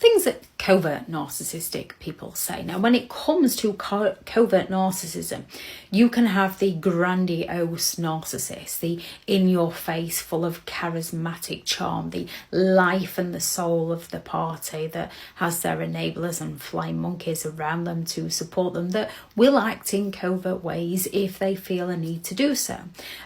things that covert narcissistic people say. Now, when it comes to covert narcissism, you can have the grandiose narcissist, the in-your-face, full of charismatic charm, the life and the soul of the party that has their enablers and flying monkeys around them to support them, that will act in covert ways if they feel a need to do so.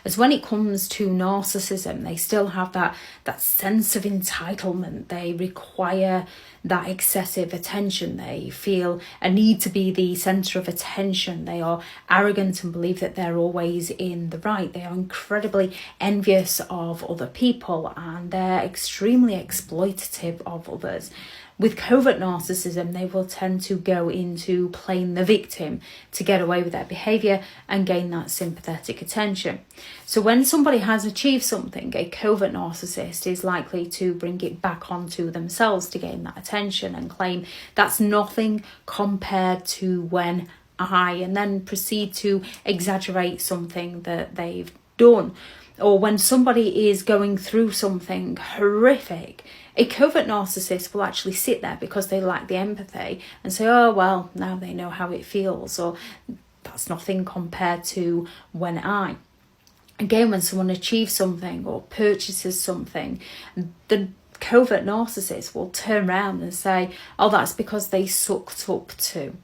As when it comes to narcissism, they still have that sense of entitlement. They require that excessive attention. They feel a need to be the centre of attention. They are arrogant and believe that they're always in the right. They are incredibly envious of other people, and they're extremely exploitative of others. With covert narcissism, they will tend to go into playing the victim to get away with their behaviour and gain that sympathetic attention. So when somebody has achieved something, a covert narcissist is likely to bring it back onto themselves to gain that attention and claim that's nothing compared to when and then proceed to exaggerate something that they've done. Or when somebody is going through something horrific, a covert narcissist will actually sit there because they lack the empathy and say, oh, well, now they know how it feels, or that's nothing compared to when Again, when someone achieves something or purchases something, the covert narcissist will turn around and say, oh, that's because they sucked up to.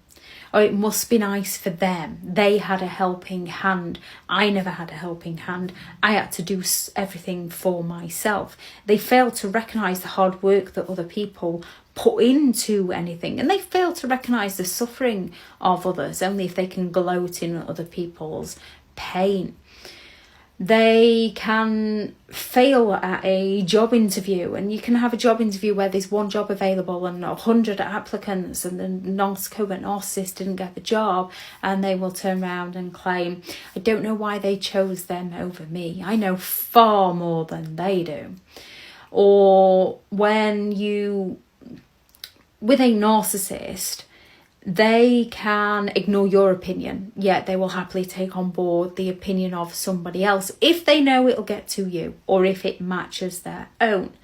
Oh, it must be nice for them. They had a helping hand. I never had a helping hand. I had to do everything for myself. They fail to recognise the hard work that other people put into anything. And they fail to recognise the suffering of others only if they can gloat in other people's pain. They can fail at a job interview, and you can have a job interview where there's one job available and 100 applicants, and the covert narcissist didn't get the job, and they will turn around and claim, I don't know why they chose them over me. I know far more than they do. Or when with a narcissist, they can ignore your opinion, yet they will happily take on board the opinion of somebody else if they know it'll get to you or if it matches their own.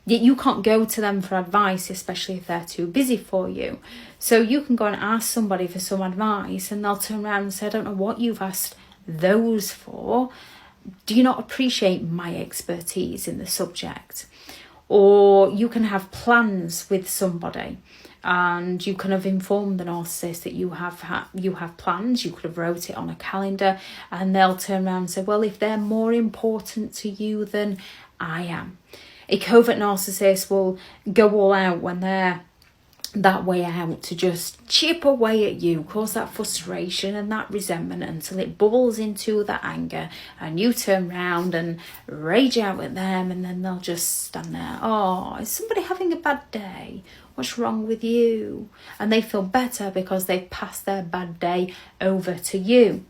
Yet you can't go to them for advice, especially if they're too busy for you. So you can go and ask somebody for some advice and they'll turn around and say, I don't know what you've asked those for. Do you not appreciate my expertise in the subject? Or you can have plans with somebody, and you can have informed the narcissist that you have plans. You could have wrote it on a calendar, and they'll turn around and say, well, if they're more important to you than I am. A covert narcissist will go all out when they're that way out to just chip away at you, cause that frustration and that resentment until it bubbles into that anger, and you turn round and rage out at them, and then they'll just stand there. Oh, is somebody having a bad day? What's wrong with you? And they feel better because they've passed their bad day over to you.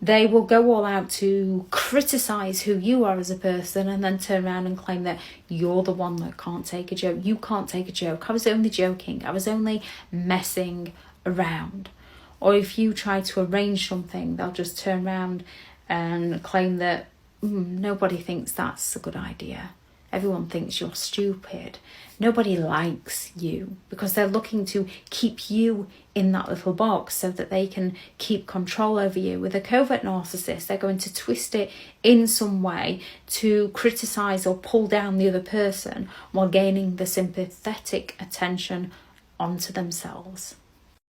They will go all out to criticise who you are as a person, and then turn around and claim that you're the one that can't take a joke. You can't take a joke. I was only joking. I was only messing around. Or if you try to arrange something, they'll just turn around and claim that nobody thinks that's a good idea. Everyone thinks you're stupid. Nobody likes you, because they're looking to keep you in that little box so that they can keep control over you. With a covert narcissist, they're going to twist it in some way to criticise or pull down the other person while gaining the sympathetic attention onto themselves.